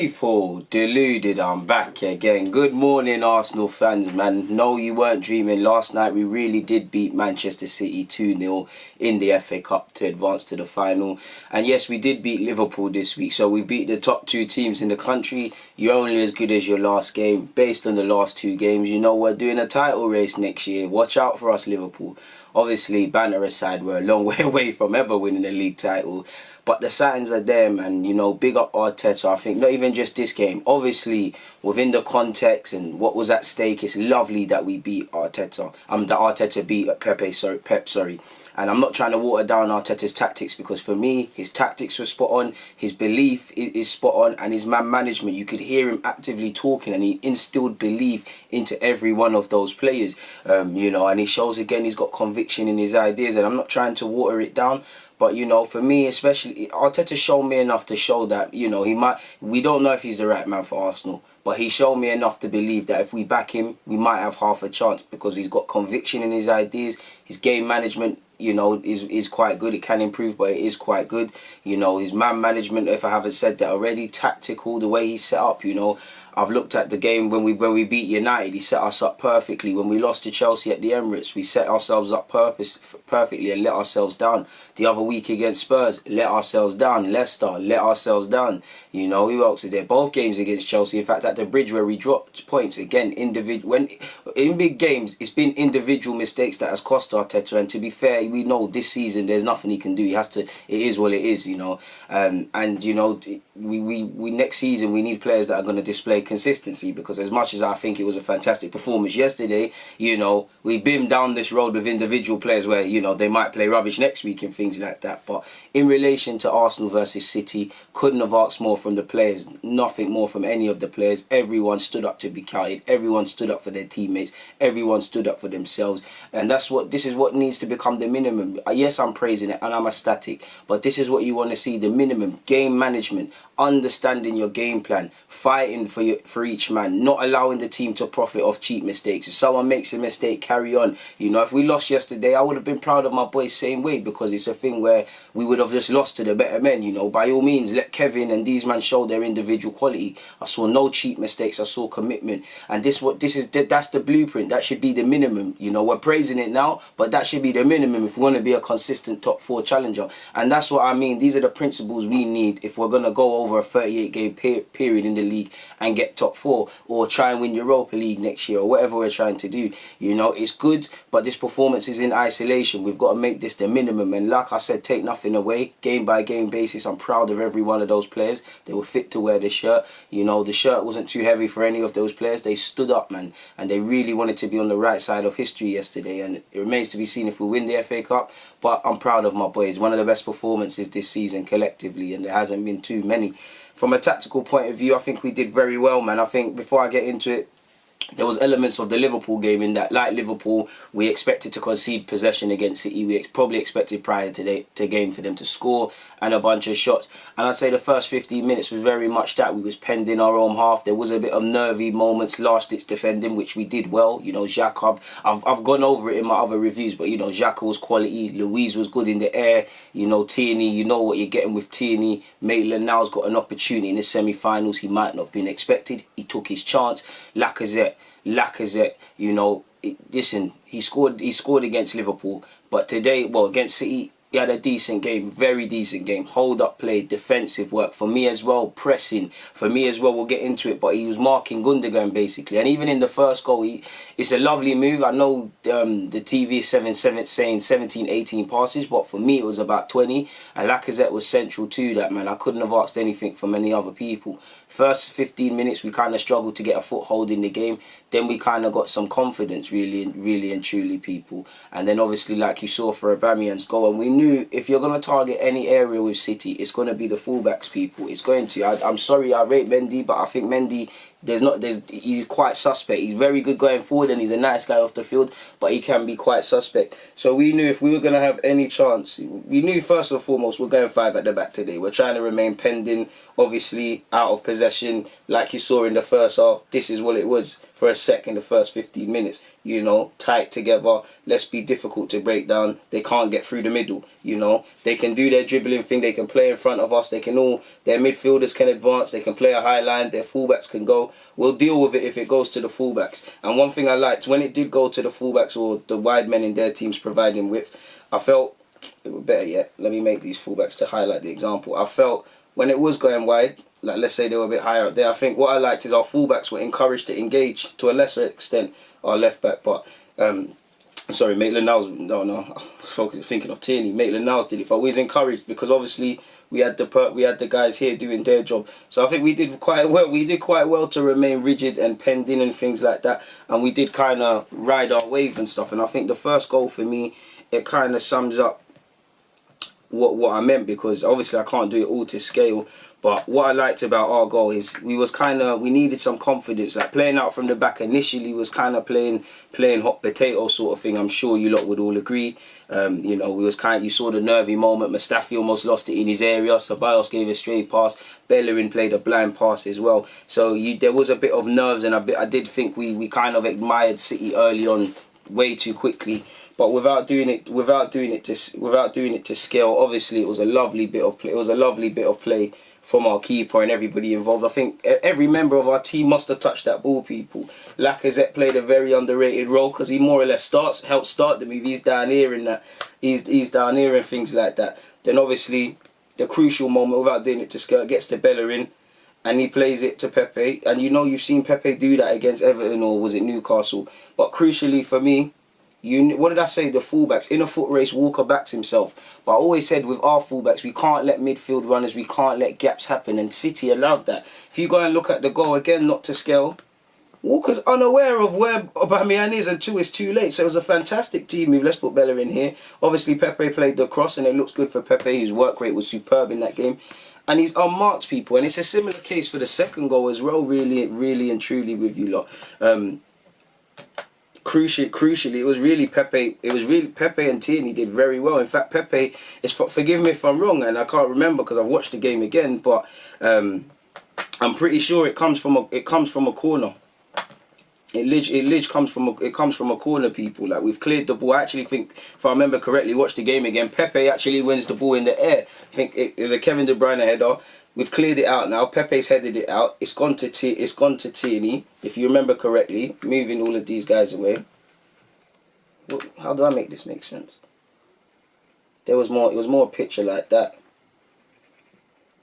People, Deluded, I'm back again. Good morning, Arsenal fans, man. No, you weren't dreaming. Last night we really did beat Manchester City 2-0 in the FA Cup to advance to the final. And yes, we did beat Liverpool this week. So we beat the top two teams in the country. You're only as good as your last game. Based on the last two games, you know we're doing a title race next year. Watch out for us, Liverpool. Obviously, banter aside, we're a long way away from ever winning a league title. But the signs are there, man. You know, big up Arteta. I think not even just this game. Obviously, within the context and what was at stake, it's lovely that we beat Arteta. That Arteta beat Pep, sorry. And I'm not trying to water down Arteta's tactics, because for me, his tactics were spot on, his belief is spot on, and his man management, you could hear him actively talking, and he instilled belief into every one of those players. You know, and he shows again he's got conviction in his ideas, and I'm not trying to water it down. But, you know, for me, especially, Arteta showed me enough to show that, you know, we don't know if he's the right man for Arsenal. But he showed me enough to believe that if we back him, we might have half a chance, because he's got conviction in his ideas. His game management, you know, is quite good. It can improve, but it is quite good. You know, his man management, if I haven't said that already, tactical, the way he's set up, you know. I've looked at the game when we beat United. He set us up perfectly. When we lost to Chelsea at the Emirates, we set ourselves up perfectly and let ourselves down. The other week against Spurs, let ourselves down. Leicester, let ourselves down. You know, who else is there? Both games against Chelsea. In fact, at the bridge where we dropped points, again, in big games, it's been individual mistakes that has cost Arteta. And to be fair, we know this season there's nothing he can do. He has to. It is what it is, you know. And you know, we next season we need players that are going to display consistency, because as much as I think it was a fantastic performance yesterday, you know, we've been down this road with individual players where, you know, they might play rubbish next week and things like that. But in relation to Arsenal versus City, couldn't have asked more from the players, nothing more from any of the players. Everyone stood up to be counted, everyone stood up for their teammates, everyone stood up for themselves, and this is what needs to become the minimum. Yes, I'm praising it and I'm ecstatic, but this is what you want to see, the minimum. Game management, understanding your game plan, fighting for each man, not allowing the team to profit off cheap mistakes. If someone makes a mistake, carry on. You know, if we lost yesterday, I would have been proud of my boys same way, because it's a thing where we would have just lost to the better men. You know, by all means, let Kevin and these men show their individual quality. I saw no cheap mistakes, I saw commitment, and that's the blueprint. That should be the minimum. You know, we're praising it now, but that should be the minimum if we want to be a consistent top 4 challenger. And that's what I mean. These are the principles we need if we're going to go over a 38 game period in the league and get top 4, or try and win Europa League next year, or whatever we're trying to do. You know, it's good, but this performance is in isolation. We've got to make this the minimum, and like I said, take nothing away. Game by game basis, I'm proud of every one of those players. They were fit to wear the shirt. You know, the shirt wasn't too heavy for any of those players. They stood up, man, and they really wanted to be on the right side of history yesterday, and it remains to be seen if we win the FA Cup, but I'm proud of my boys. One of the best performances this season collectively, and there hasn't been too many. From a tactical point of view, I think we did very well, man. I think before I get into it, there was elements of the Liverpool game in that, like Liverpool, we expected to concede possession against City. We probably expected prior to the game for them to score and a bunch of shots. And I'd say the first 15 minutes was very much that. We was penned in our own half. There was a bit of nervy moments, last-ditch defending, which we did well. You know, Xhaka, I've gone over it in my other reviews, but, you know, Xhaka was quality. Louise was good in the air. You know, Tierney, you know what you're getting with Tierney. Maitland now's got an opportunity in the semi-finals. He might not have been expected. He took his chance. Lacazette, you know, listen, he scored against Liverpool, but today, well, against City, he had a decent game, very decent game. Hold up play, defensive work. For me as well, pressing. For me as well, we'll get into it, but he was marking Gundogan basically. And even in the first goal, it's a lovely move. I know the TV is saying 17, 18 passes, but for me it was about 20. And Lacazette was central to that, man. I couldn't have asked anything from any other people. First 15 minutes, we kind of struggled to get a foothold in the game. Then we kind of got some confidence, really and truly, people. And then obviously, like you saw for Aubameyang's goal, and we knew if you're going to target any area with City, it's going to be the fullbacks, people. It's going to. I'm sorry, I rate Mendy, but I think Mendy, he's quite suspect. He's very good going forward and he's a nice guy off the field, but he can be quite suspect. So we knew if we were going to have any chance, we knew first and foremost we're going 5 at the back today. We're trying to remain pending, obviously out of possession, like you saw in the first half. This is what it was. for a sec in the first 15 minutes. You know, tight together. Let's be difficult to break down. They can't get through the middle. You know, they can do their dribbling thing. They can play in front of us. They can all, their midfielders can advance. They can play a high line. Their fullbacks can go. We'll deal with it if it goes to the fullbacks. And one thing I liked, when it did go to the fullbacks or the wide men in their teams providing width, I felt, better yet, let me make these fullbacks to highlight the example. I felt when it was going wide, like let's say they were a bit higher up there, I think what I liked is our fullbacks were encouraged to engage to a lesser extent our left back. But sorry, Maitland-Niles, no, I was thinking of Tierney. Maitland-Niles did it, but we was encouraged because obviously we had the guys here doing their job. So I think we did quite well. We did quite well to remain rigid and penned in and things like that, and we did kind of ride our wave and stuff. And I think the first goal for me, it kind of sums up what I meant, because obviously I can't do it all to scale. But what I liked about our goal is we needed some confidence. Like playing out from the back initially was kind of playing hot potato sort of thing. I'm sure you lot would all agree. You know, you saw the nervy moment. Mustafi almost lost it in his area. Ceballos gave a straight pass. Bellerin played a blind pass as well. So there was a bit of nerves, and I did think we kind of admired City early on way too quickly. But without doing it to scale, obviously it was a lovely bit of play. It was a lovely bit of play from our keeper and everybody involved. I think every member of our team must have touched that ball, people. Lacazette played a very underrated role because he more or less helped start the move. He's down here and that. He's down here and things like that. Then obviously the crucial moment, without doing it to scale, gets to Bellerin and he plays it to Pepe. And you know, you've seen Pepe do that against Everton, or was it Newcastle? But crucially for me, what did I say? The fullbacks in a foot race, Walker backs himself. But I always said with our fullbacks, we can't let midfield runners, we can't let gaps happen, and City allowed that. If you go and look at the goal again, not to scale, Walker's unaware of where Aubameyang is, and it's too late. So it was a fantastic team move. Let's put Bellerin here. Obviously Pepe played the cross, and it looks good for Pepe, whose work rate was superb in that game. And he's unmarked, people, and it's a similar case for the second goal as well. Really and truly with you lot. Crucially, it was really Pepe. It was really Pepe and Tierney did very well. In fact, Pepe is. Forgive me if I'm wrong, and I can't remember because I've watched the game again. But I'm pretty sure it comes from a corner. It comes from a corner, people. Like, we've cleared the ball. I actually think, if I remember correctly, watch the game again. Pepe actually wins the ball in the air. I think it was a Kevin De Bruyne header. We've cleared it out now. Pepe's headed it out. It's gone to Tierney, if you remember correctly, moving all of these guys away. How do I make this make sense? It was more a picture like that.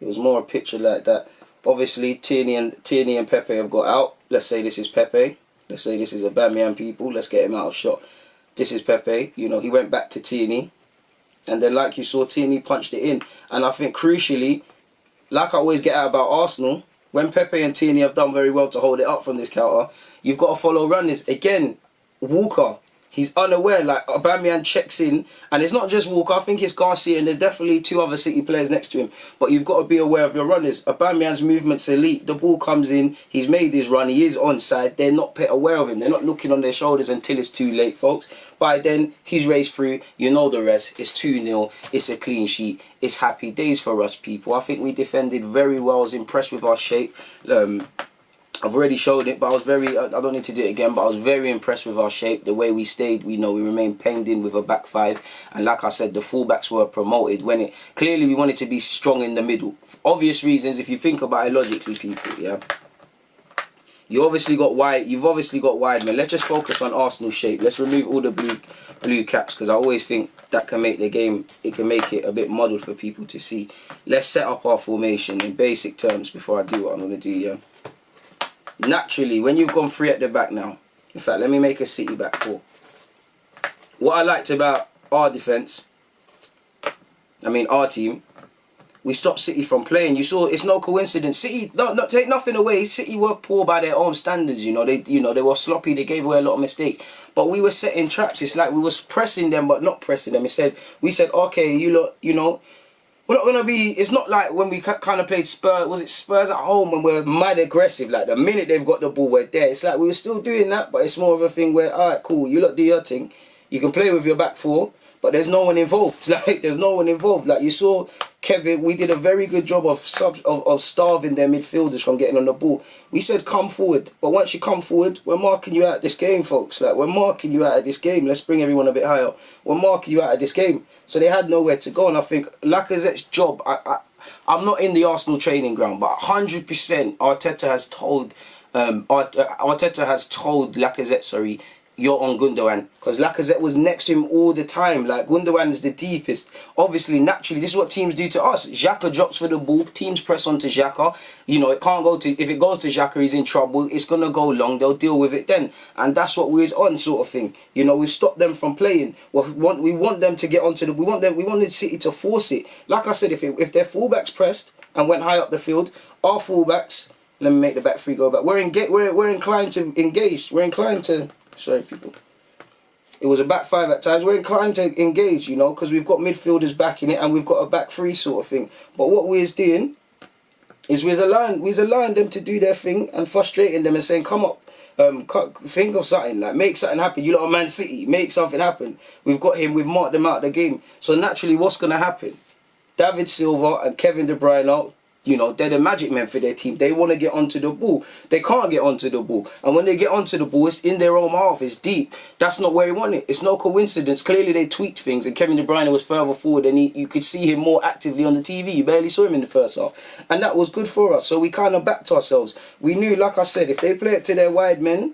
It was more a picture like that. Obviously, Tierney and Pepe have got out. Let's say this is Pepe. Let's say this is Aubameyang, people. Let's get him out of shot. This is Pepe. You know, he went back to Tierney. And then, like you saw, Tierney punched it in. And I think, crucially, like I always get out about Arsenal, when Pepe and Tierney have done very well to hold it up from this counter, you've got to follow runners. Again, Walker, he's unaware. Like, Aubameyang checks in, and it's not just Walker. I think it's Garcia, and there's definitely two other City players next to him. But you've got to be aware of your runners. Aubameyang's movement's elite. The ball comes in. He's made his run. He is onside. They're not aware of him. They're not looking on their shoulders until it's too late, folks. By then, he's raced through. You know the rest. It's 2-0. It's a clean sheet. It's happy days for us, people. I think we defended very well. I was impressed with our shape. I've already showed it, but I was I don't need to do it again, but I was very impressed with our shape, the way we stayed. We remained penned in with a back five, and like I said, the fullbacks were promoted clearly we wanted to be strong in the middle. For obvious reasons, if you think about it logically, people, yeah. You've obviously got wide men. Let's just focus on Arsenal shape. Let's remove all the blue caps, because I always think that can make the game, it can make it a bit muddled for people to see. Let's set up our formation in basic terms before I do what I'm going to do, yeah. Naturally, when you've gone 3 at the back now, in fact, let me make a City back 4. What I liked about our defence, our team, we stopped City from playing. You saw, it's no coincidence. City, not take nothing away. City were poor by their own standards. They were sloppy. They gave away a lot of mistakes. But we were setting traps. It's like we was pressing them, but not pressing them. We said, okay, we're not going to be... It's not like when we kind of played Spurs... Was it Spurs at home when we're mad aggressive? Like, the minute they've got the ball, we're there. It's like we were still doing that, but it's more of a thing where, all right, cool, you lot do your thing. You can play with your back 4, but there's no one involved. Like, there's no one involved. Like, you saw Kevin, we did a very good job of starving their midfielders from getting on the ball. We said come forward, but once you come forward, we're marking you out of this game, folks. Like, we're marking you out of this game. Let's bring everyone a bit higher. We're marking you out of this game. So they had nowhere to go, and I think Lacazette's job. I'm not in the Arsenal training ground, but 100% Arteta has told Lacazette, sorry, you're on Gundogan, because Lacazette was next to him all the time. Like, Gundogan is the deepest. Obviously, naturally, this is what teams do to us. Xhaka drops for the ball, teams press onto Xhaka. You know, it can't go to, if it goes to Xhaka, he's in trouble. It's going to go long, they'll deal with it then. And that's what we're on, sort of thing. You know, we've stopped them from playing. We want them to get onto the, we wanted City to force it. Like I said, if their fullbacks pressed and went high up the field, our fullbacks, let me make the back three go back. We're inclined to engage. We're inclined to, sorry people, it was a back five at times. We're inclined to engage, you know, because we've got midfielders backing it and we've got a back three sort of thing. But what we're doing is we're allowing them to do their thing and frustrating them and saying, come up, think of something, like make something happen. You lot are Man City, make something happen. We've got him, we've marked them out of the game. So naturally, what's going to happen? David Silva and Kevin De Bruyne out. You know, they're the magic men for their team. They want to get onto the ball. They can't get onto the ball. And when they get onto the ball, it's in their own half. It's deep. That's not where he wanted it. It's no coincidence. Clearly, they tweaked things. And Kevin De Bruyne was further forward. And you could see him more actively on the TV. You barely saw him in the first half. And that was good for us. So we kind of backed ourselves. We knew, like I said, if they play it to their wide men,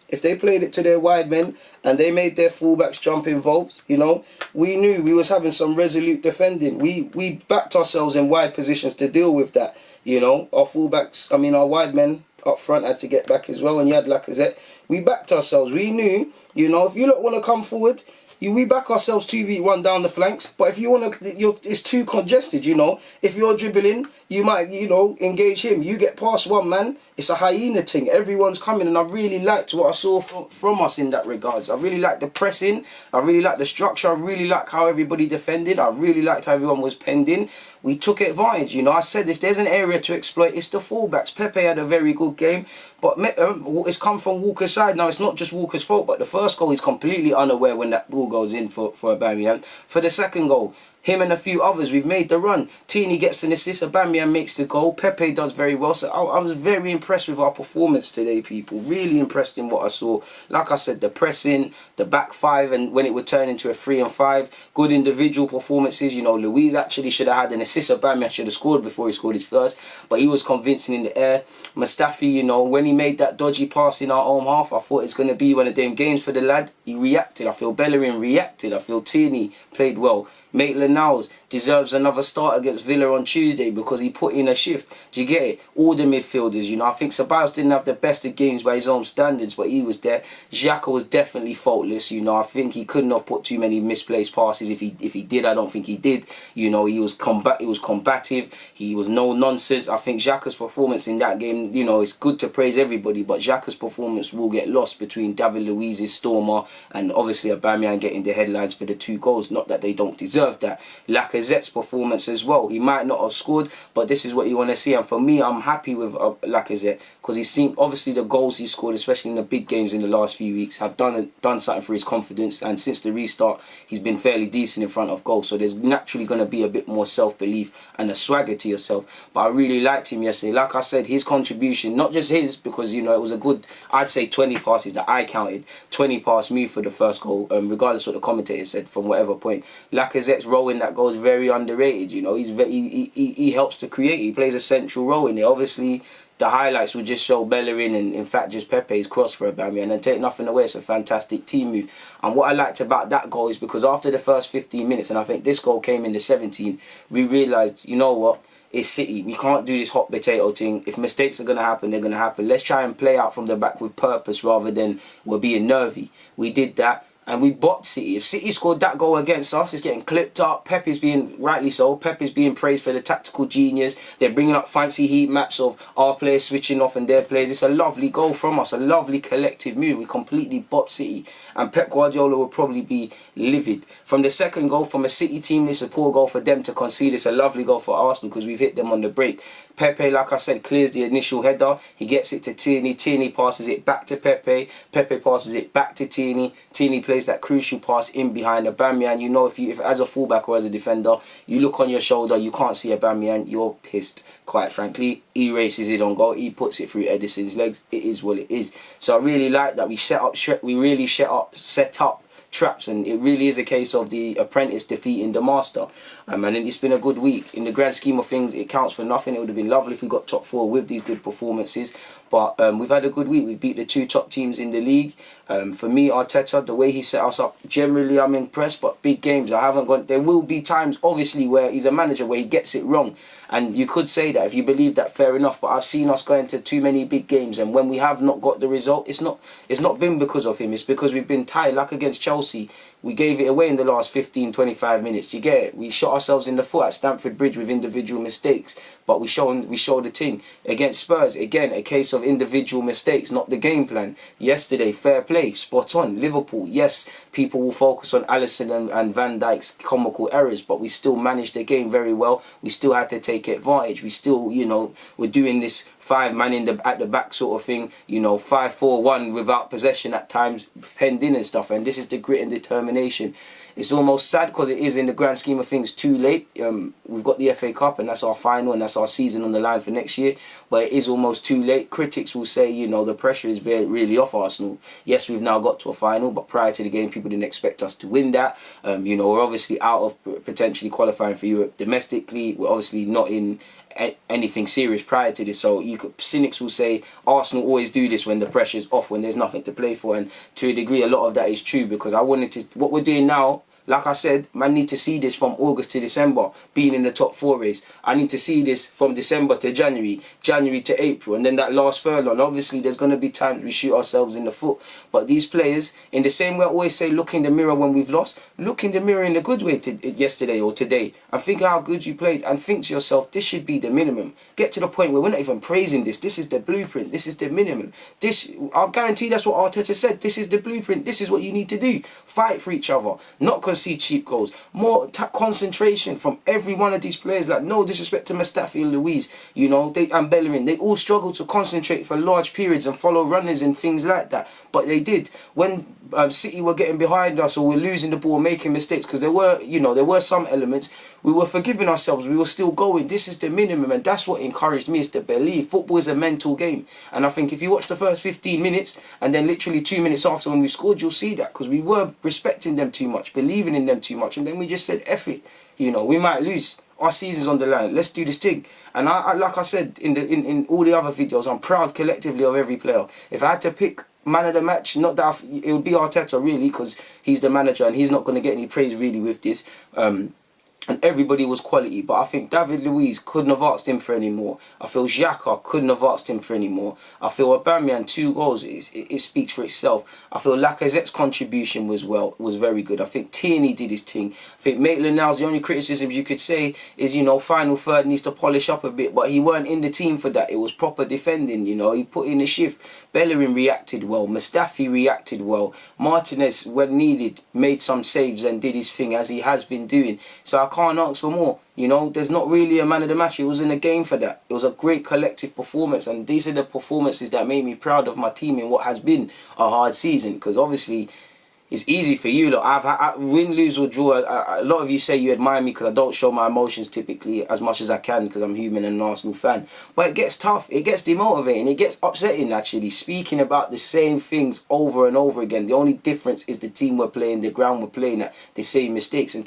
if they played it to their wide men and they made their fullbacks jump involved, you know, we knew we was having some resolute defending. We backed ourselves in wide positions to deal with that, you know. Our fullbacks, I mean, our wide men up front had to get back as well, and you had Lacazette. We backed ourselves. We knew, you know, if you lot want to come forward, we back ourselves 2v1 down the flanks. But if you want to, it's too congested, you know. If you're dribbling, you might, you know, engage him. You get past one man, it's a hyena thing. Everyone's coming, and I really liked what I saw from us in that regards. I really liked the pressing. I really liked the structure. I really liked how everybody defended. I really liked how everyone was penned in. We took advantage, you know. I said if there's an area to exploit, it's the fullbacks. Pepe had a very good game, but it's come from Walker's side. Now, it's not just Walker's fault, but the first goal, he's completely unaware when that ball goes in for Aubameyang. For the second goal, him and a few others, we've made the run. Tini gets an assist, Aubameyang makes the goal, Pepe does very well. So I was very impressed with our performance today, people. Really impressed in what I saw. Like I said, the pressing, the back five, and when it would turn into a 3 and 5, good individual performances. You know, Luiz actually should have had an assist. Aubameyang should have scored before he scored his first, but he was convincing in the air. Mustafi, you know, when he made that dodgy pass in our home half, I thought it's going to be one of them games for the lad. He reacted. I feel Bellerin reacted. I feel Tierney played well. Maitland-Niles deserves another start against Villa on Tuesday because he put in a shift. Do you get it? All the midfielders, you know. I think Ceballos didn't have the best of games by his own standards, but he was there. Xhaka was definitely faultless, you know. I think he couldn't have put too many misplaced passes. If he did, I don't think he did. You know, he was combative. He was no nonsense. I think Xhaka's performance in that game, you know, it's good to praise everybody, but Xhaka's performance will get lost between David Luiz's stormer and obviously Aubameyang getting the headlines for the 2 goals. Not that they don't deserve that. Lacazette's performance as well. He might not have scored, but this is what you want to see. And for me, I'm happy with Lacazette because he's seen, obviously, the goals he scored, especially in the big games in the last few weeks, have done something for his confidence. And since the restart, he's been fairly decent in front of goal. So there's naturally going to be a bit more self-belief and a swagger to yourself. But I really liked him yesterday. Like I said, his contribution, not just his, because, you know, it was a good, I'd say 20 passes that I counted. 20 pass move for the first goal, regardless of what the commentator said from whatever point. Lacazette's role in that goal is very underrated. You know, he helps to create. He plays a central role in it. Obviously, the highlights will just show Bellerin and, in fact, just Pepe's cross for Aubameyang and take nothing away. It's a fantastic team move. And what I liked about that goal is because after the first 15 minutes, and I think this goal came in the 17, we realised, you know what? It's City. We can't do this hot potato thing. If mistakes are going to happen, they're going to happen. Let's try and play out from the back with purpose rather than we're being nervy. We did that. And we bopped City. If City scored that goal against us, it's getting clipped up. Pepe's being, rightly so, Pepe's being praised for the tactical genius. They're bringing up fancy heat maps of our players switching off and their players. It's a lovely goal from us, a lovely collective move. We completely bopped City. And Pep Guardiola will probably be livid. From the second goal, from a City team, it's a poor goal for them to concede. It's a lovely goal for Arsenal because we've hit them on the break. Pepe, like I said, clears the initial header. He gets it to Tierney. Tierney passes it back to Pepe. Pepe passes it back to Tierney. Tierney plays plays that crucial pass in behind Aubameyang. You know, if as a fullback or as a defender, you look on your shoulder, you can't see Aubameyang, you're pissed, quite frankly. He races it on goal, he puts it through Edison's legs. It is what it is. So I really like that we set up traps, and it really is a case of the apprentice defeating the master. And it's been a good week. In the grand scheme of things, it counts for nothing. It would have been lovely if we got top 4 with these good performances. But we've had a good week. We've beat the 2 top teams in the league. For me, Arteta, the way he set us up, generally I'm impressed. But big games, I haven't gone. There will be times, obviously, where he's a manager where he gets it wrong. And you could say that if you believe that, fair enough. But I've seen us go into too many big games, and when we have not got the result, it's not been because of him. It's because we've been tired. Like against Chelsea, we gave it away in the last 15-25 minutes. You get it? We shot ourselves in the foot at Stamford Bridge with individual mistakes. But we showed the thing. Against Spurs, again, a case of individual mistakes, not the game plan. Yesterday, fair play, spot on. Liverpool, yes, people will focus on Alisson and Van Dijk's comical errors, but we still managed the game very well. We still had to take advantage. We still, we're doing this 5-man at the back sort of thing, 5-4-1 without possession at times, penned in and stuff. And this is the grit and determination. It's almost sad because it is, in the grand scheme of things, too late. We've got the FA Cup and that's our final and that's our season on the line for next year. But it is almost too late. Critics will say, the pressure is really off Arsenal. Yes, we've now got to a final, but prior to the game, people didn't expect us to win that. We're obviously out of potentially qualifying for Europe domestically. We're obviously not in anything serious prior to this. So cynics will say Arsenal always do this when the pressure's off, when there's nothing to play for. And to a degree, a lot of that is true, because what we're doing now, like I said, man, need to see this from August to December, being in the top 4 race. I need to see this from December to January, January to April, and then that last furlong. Obviously, there's going to be times we shoot ourselves in the foot. But these players, in the same way I always say, look in the mirror when we've lost, look in the mirror in a good way yesterday or today, and think how good you played, and think to yourself, this should be the minimum. Get to the point where we're not even praising this. This is the blueprint. This is the minimum. I'll guarantee that's what Arteta said. This is the blueprint. This is what you need to do. Fight for each other. Not concede cheap goals. More concentration from every one of these players. Like, no disrespect to Mustafi and Luiz, and Bellerin. They all struggled to concentrate for large periods and follow runners and things like that. But they did. When City were getting behind us or we're losing the ball, making mistakes, because there were some elements, we were forgiving ourselves. We were still going. This is the minimum, and that's what encouraged me, is to believe football is a mental game. And I think if you watch the first 15 minutes and then literally 2 minutes after when we scored, you'll see that, because we were respecting them too much, believing in them too much, and then we just said, F it, we might lose. Our season's on the line. Let's do this thing. And I like I said in all the other videos, I'm proud collectively of every player. If I had to pick man of the match, not that it would be Arteta really, because he's the manager and he's not going to get any praise really with this. And everybody was quality, but I think David Luiz couldn't have asked him for any more. I feel Xhaka couldn't have asked him for any more. I feel Aubameyang, 2 goals, it speaks for itself. I feel Lacazette's contribution was very good. I think Tierney did his thing. I think Maitland-Niles, the only criticisms you could say is, final third needs to polish up a bit, but he weren't in the team for that. It was proper defending, he put in the shift. Bellerin reacted well. Mustafi reacted well. Martinez, when needed, made some saves and did his thing, as he has been doing. So I can't ask for more. There's not really a man of the match. It was in the game for that. It was a great collective performance, and these are the performances that made me proud of my team in what has been a hard season, because obviously it's easy for you. Look, I win, lose or draw. A lot of you say you admire me because I don't show my emotions typically as much as I can, because I'm human and an Arsenal fan. But it gets tough. It gets demotivating. It gets upsetting, actually, speaking about the same things over and over again. The only difference is the team we're playing, the ground we're playing at, the same mistakes. And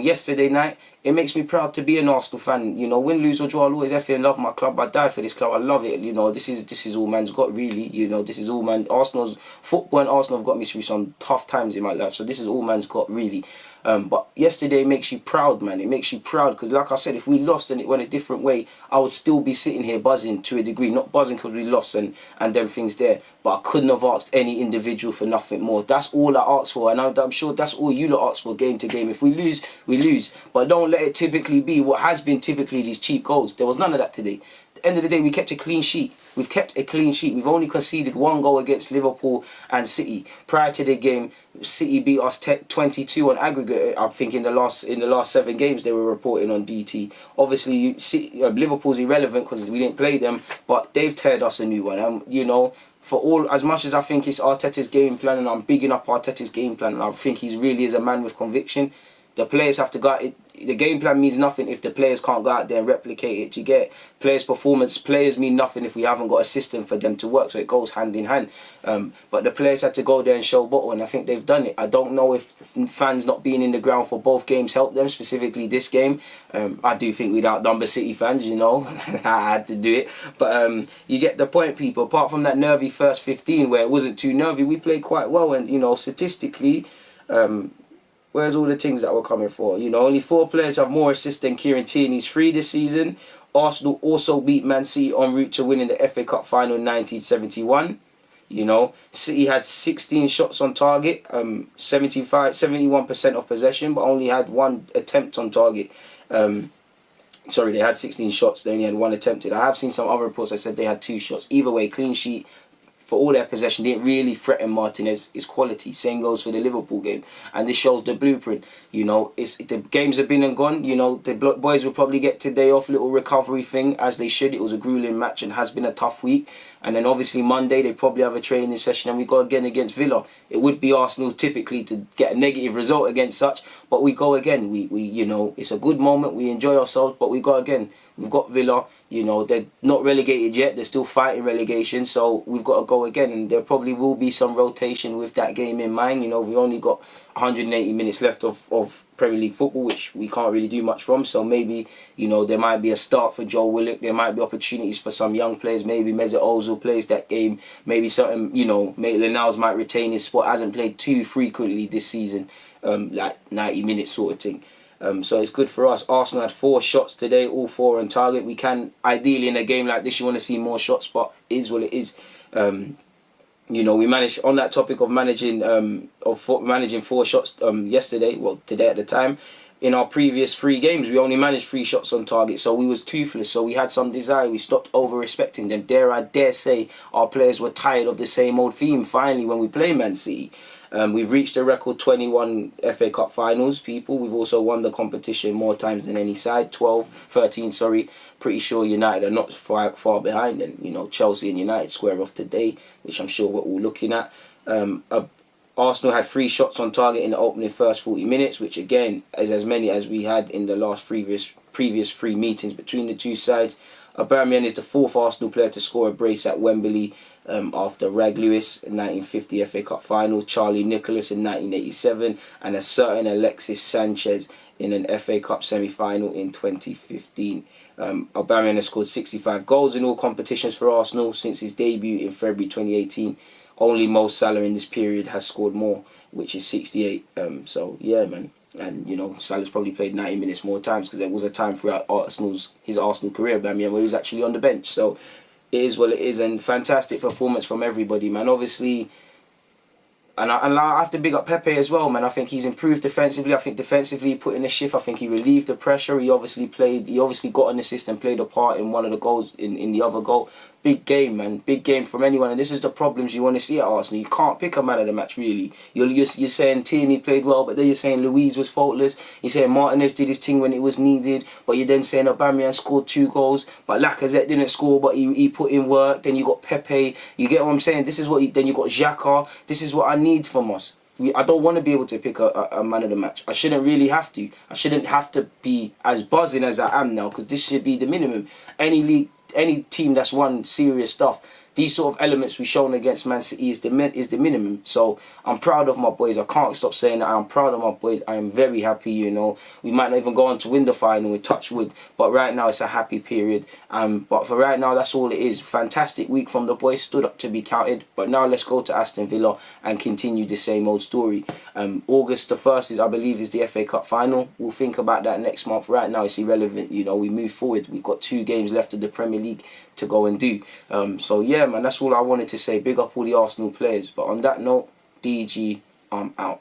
yesterday night, it makes me proud to be an Arsenal fan. Win, lose or draw, I'll always effing love my club. I die for this club. I love it. This is all man's got, really. This is all man. Football and Arsenal have got me through some tough times in my life. So this is all man's got, really. But yesterday makes you proud, man. It makes you proud because, like I said, if we lost and it went a different way, I would still be sitting here buzzing to a degree. Not buzzing because we lost and them things there, but I couldn't have asked any individual for nothing more. That's all I asked for, and I'm sure that's all you lot asked for, game to game. If we lose, we lose. But don't let it typically be what has been typically these cheap goals. There was none of that today. At the end of the day, we kept a clean sheet. We've kept a clean sheet. We've only conceded 1 goal against Liverpool and City. Prior to the game, City beat us 22 on aggregate. I think in the last 7 games they were reporting on BT. Obviously, Liverpool's irrelevant because we didn't play them, but they've teared us a new one. for all, as much as I think it's Arteta's game plan, and I'm bigging up Arteta's game plan, and I think he really is a man with conviction, the players have to go out. The game plan means nothing if the players can't go out there and replicate it. You get players' performance. Players mean nothing if we haven't got a system for them to work. So it goes hand in hand. But the players had to go there and show bottle, and I think they've done it. I don't know if fans not being in the ground for both games helped them, specifically this game. I do think we'd outnumber City fans, you know. I had to do it. But you get the point, people. Apart from that nervy first 15 where it wasn't too nervy, we played quite well. And, you know, statistically... where's all the things that we're coming for? You know, only 4 players have more assists than Kieran Tierney's 3 this season. Arsenal also beat Man City en route to winning the FA Cup final in 1971. You know, City had 16 shots on target, 71% of possession, but only had 1 attempt on target. Sorry, they had 16 shots, they only had 1 attempted. I have seen some other reports that said they had 2 shots. Either way, clean sheet. For all their possession, didn't really threaten Martinez's quality. Same goes for the Liverpool game, and this shows the blueprint. You know, the games have been and gone. You know, the boys will probably get today off, little recovery thing as they should. It was a grueling match and has been a tough week. And then obviously Monday they probably have a training session, and we go again against Villa. It would be Arsenal typically to get a negative result against such, but we go again. We you know, it's a good moment. We enjoy ourselves, but we go again. We've got Villa. You know, they're not relegated yet. They're still fighting relegation, so we've got to go again. And there probably will be some rotation with that game in mind. You know, we've only got 180 minutes left of Premier League football, which we can't really do much from. So maybe, you know, there might be a start for Joe Willock. There might be opportunities for some young players. Maybe Mesut Ozil plays that game. Maybe something, you know, Maitland-Niles might retain his spot. Hasn't played too frequently this season, like 90 minutes sort of thing. So it's good for us. Arsenal had 4 shots today, all 4 on target. We can, ideally in a game like this, you want to see more shots, but it is what it is. You know, we managed, on that topic of managing 4 shots yesterday, well, today at the time, in our previous 3 games, we only managed 3 shots on target, so we was toothless, so we had some desire. We stopped over-respecting them. I dare say our players were tired of the same old theme, finally, when we play Man City. We've reached a record 21 FA Cup finals, people. We've also won the competition more times than any side, 13, sorry. Pretty sure United are not far behind, and, you know, Chelsea and United square off today, which I'm sure we're all looking at. Arsenal had 3 shots on target in the opening first 40 minutes, which again is as many as we had in the last previous 3 meetings between the 2 sides. Aubameyang is the 4th Arsenal player to score a brace at Wembley after Rag Lewis in 1950 FA Cup final, Charlie Nicholas in 1987, and a certain Alexis Sanchez in an FA Cup semi-final in 2015. Aubameyang has scored 65 goals in all competitions for Arsenal since his debut in February 2018. Only Mo Salah in this period has scored more, which is 68. So yeah, man. And, you know, Salah's probably played 90 minutes more times, because there was a time throughout his Arsenal career, where he was actually on the bench. So it is what it is, and fantastic performance from everybody, man. Obviously, and I have to big up Pepe as well, man. I think he's improved defensively. I think defensively he put in a shift. I think he relieved the pressure. He obviously got an assist and played a part in one of the goals, in the other goal. Big game, man. Big game from anyone. And this is the problems you want to see at Arsenal. You can't pick a man of the match, really. You're saying Tierney played well, but then you're saying Luiz was faultless. You're saying Martinez did his thing when it was needed, but you're then saying Aubameyang scored 2 goals, but Lacazette didn't score, but he put in work. Then you got Pepe. You get what I'm saying? This is what. Then you got Xhaka. This is what I need from us. I don't want to be able to pick a man of the match. I shouldn't really have to. I shouldn't have to be as buzzing as I am now, because this should be the minimum. Any team that's won serious stuff, these sort of elements we've shown against Man City is the minimum. So I'm proud of my boys. I can't stop saying that. I'm proud of my boys. I am very happy, you know. We might not even go on to win the final with Touchwood, but right now it's a happy period. But for right now, that's all it is. Fantastic week from the boys. Stood up to be counted. But now let's go to Aston Villa and continue the same old story. August the 1st, I believe, is the FA Cup final. We'll think about that next month. Right now, it's irrelevant. You know, we move forward. We've got 2 games left of the Premier League to go and do. So yeah, man, that's all I wanted to say. Big up all the Arsenal players. But on that note, DG, I'm out.